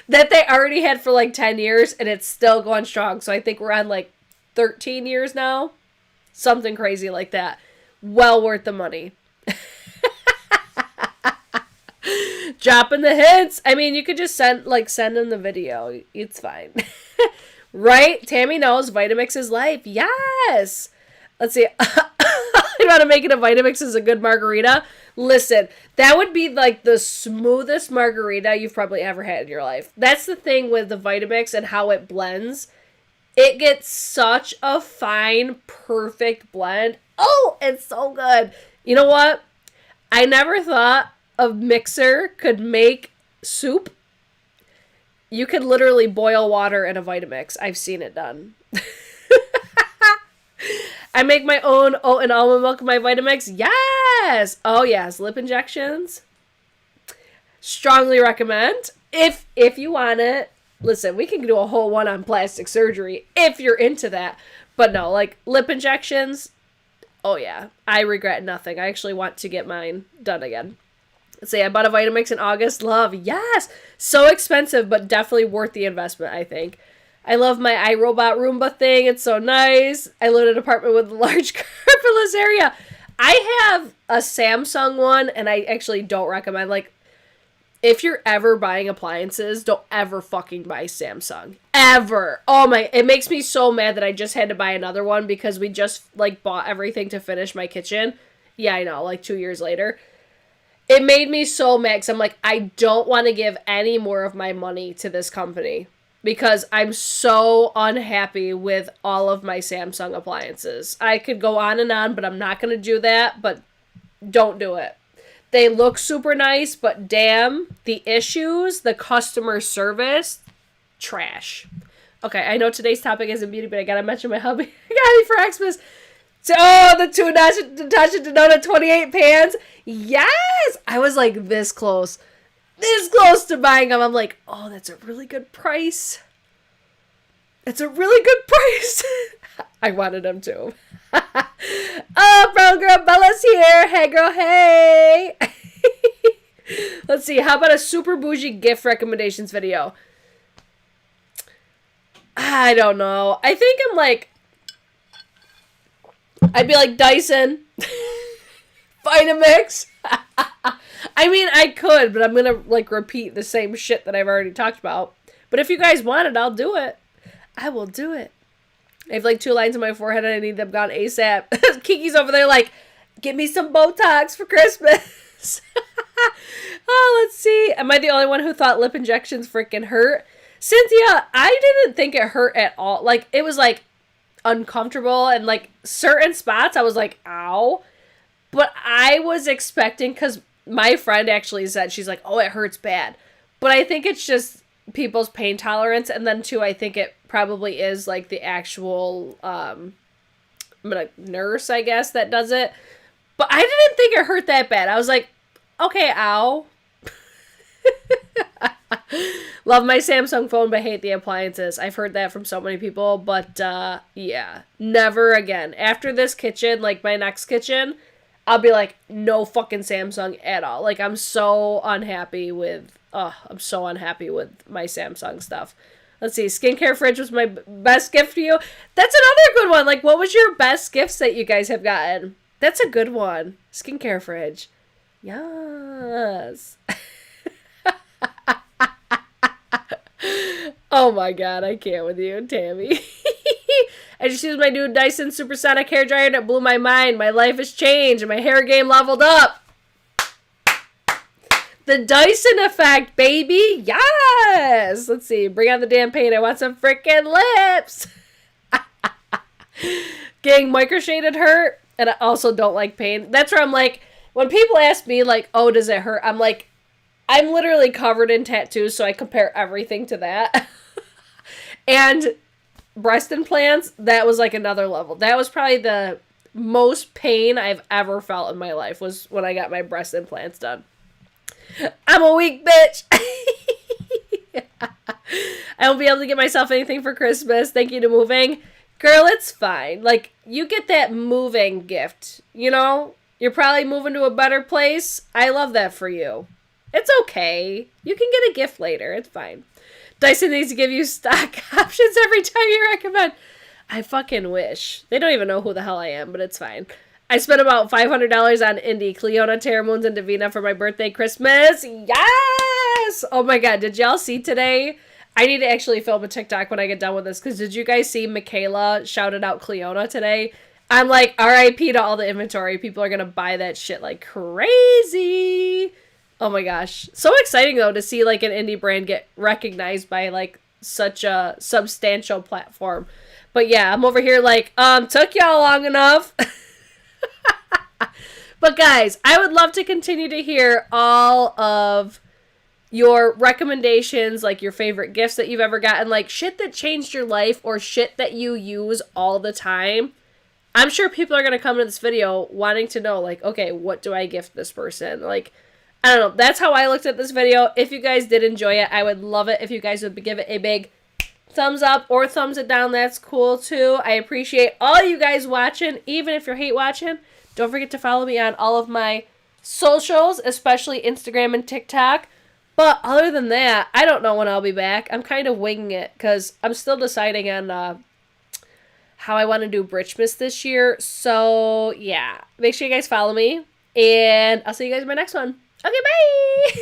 that they already had for like 10 years, and it's still going strong. So I think we're on like 13 years now. Something crazy like that. Well worth the money. Dropping the hints. I mean, you could just send them the video. It's fine. Right? Tammy knows Vitamix is life. Yes. Let's see. You know how to make it a Vitamix is a good margarita? Listen, that would be like the smoothest margarita you've probably ever had in your life. That's the thing with the Vitamix and how it blends. It gets such a fine, perfect blend. Oh, it's so good. You know what? I never thought a mixer could make soup. You could literally boil water in a Vitamix. I've seen it done. I make my own oat and almond milk in my Vitamix. Yes! Oh, yes. Lip injections. Strongly recommend. If you want it. Listen, we can do a whole one on plastic surgery if you're into that. But no, like lip injections. Oh, yeah. I regret nothing. I actually want to get mine done again. Let's see. I bought a Vitamix in August. Love. Yes! So expensive, but definitely worth the investment, I think. I love my iRobot Roomba thing. It's so nice. I live in an apartment with a large carpetless area. I have a Samsung one, and I actually don't recommend, like, if you're ever buying appliances, don't ever fucking buy Samsung. Ever. Oh my, it makes me so mad that I just had to buy another one because we just, like, bought everything to finish my kitchen. Yeah, I know, like 2 years later. It made me so mad because I'm like, I don't want to give any more of my money to this company. Because I'm so unhappy with all of my Samsung appliances. I could go on, but I'm not going to do that. But don't do it. They look super nice, but damn, the issues, the customer service, trash. Okay, I know today's topic isn't beauty, but I got to mention my hubby. I got me for Xmas. So, the two Natasha Denona 28 pans. Yes! I was like this close to buying them. I'm like, oh, that's a really good price. That's a really good price. I wanted them too. Oh, brown girl Bella's here. Hey, girl, hey. Let's see. How about a super bougie gift recommendations video? I don't know. I think I'd be like Dyson. Vitamix. I mean, I could, but I'm going to, like, repeat the same shit that I've already talked about. But if you guys want it, I'll do it. I will do it. I have, like, 2 lines on my forehead and I need them gone ASAP. Kiki's over there like, give me some Botox for Christmas. Oh, let's see. Am I the only one who thought lip injections freaking hurt? Cynthia, I didn't think it hurt at all. Like, it was, like, uncomfortable. And, like, certain spots, I was like, ow. But I was expecting, because my friend actually said, she's like, oh, it hurts bad. But I think it's just people's pain tolerance. And then, too, I think it probably is, like, the actual nurse, I guess, that does it. But I didn't think it hurt that bad. I was like, okay, ow. Love my Samsung phone, but hate the appliances. I've heard that from so many people. But, yeah, never again. After this kitchen, like, my next kitchen, I'll be like, no fucking Samsung at all. Like, I'm so unhappy with my Samsung stuff. Let's see. Skincare fridge was my best gift to you. That's another good one. Like, what was your best gifts that you guys have gotten? That's a good one. Skincare fridge. Yes. Oh my god, I can't with you, Tammy. I just used my new Dyson Supersonic hair dryer and it blew my mind. My life has changed and my hair game leveled up. The Dyson effect, baby. Yes. Let's see. Bring on the damn paint. I want some freaking lips. Getting microshaded hurt. And I also don't like pain. That's where I'm like, when people ask me like, oh, does it hurt? I'm like, I'm literally covered in tattoos, so I compare everything to that. And breast implants, that was like another level. That was probably the most pain I've ever felt in my life was when I got my breast implants done. I'm a weak bitch. I won't be able to get myself anything for Christmas. Thank you to moving. Girl, it's fine. Like, you get that moving gift, you know? You're probably moving to a better place. I love that for you. It's okay. You can get a gift later. It's fine. Dyson needs to give you stock options every time you recommend. I fucking wish. They don't even know who the hell I am, but it's fine. I spent about $500 on Indi, Cleona, Terra Moons, and Davina for my birthday, Christmas. Yes! Oh my god, did y'all see today? I need to actually film a TikTok when I get done with this, because did you guys see Michaela shouted out Cleona today? I'm like, RIP to all the inventory. People are going to buy that shit like crazy. Oh my gosh. So exciting, though, to see like an indie brand get recognized by like such a substantial platform. But yeah, I'm over here like, took y'all long enough. But guys, I would love to continue to hear all of your recommendations, like your favorite gifts that you've ever gotten, like shit that changed your life or shit that you use all the time. I'm sure people are going to come to this video wanting to know, like, okay, what do I gift this person? Like, I don't know. That's how I looked at this video. If you guys did enjoy it, I would love it if you guys would give it a big thumbs up or thumbs it down. That's cool, too. I appreciate all you guys watching, even if you hate watching. Don't forget to follow me on all of my socials, especially Instagram and TikTok. But other than that, I don't know when I'll be back. I'm kind of winging it because I'm still deciding on how I want to do Britchmas this year. So, yeah. Make sure you guys follow me. And I'll see you guys in my next one. Okay, bye!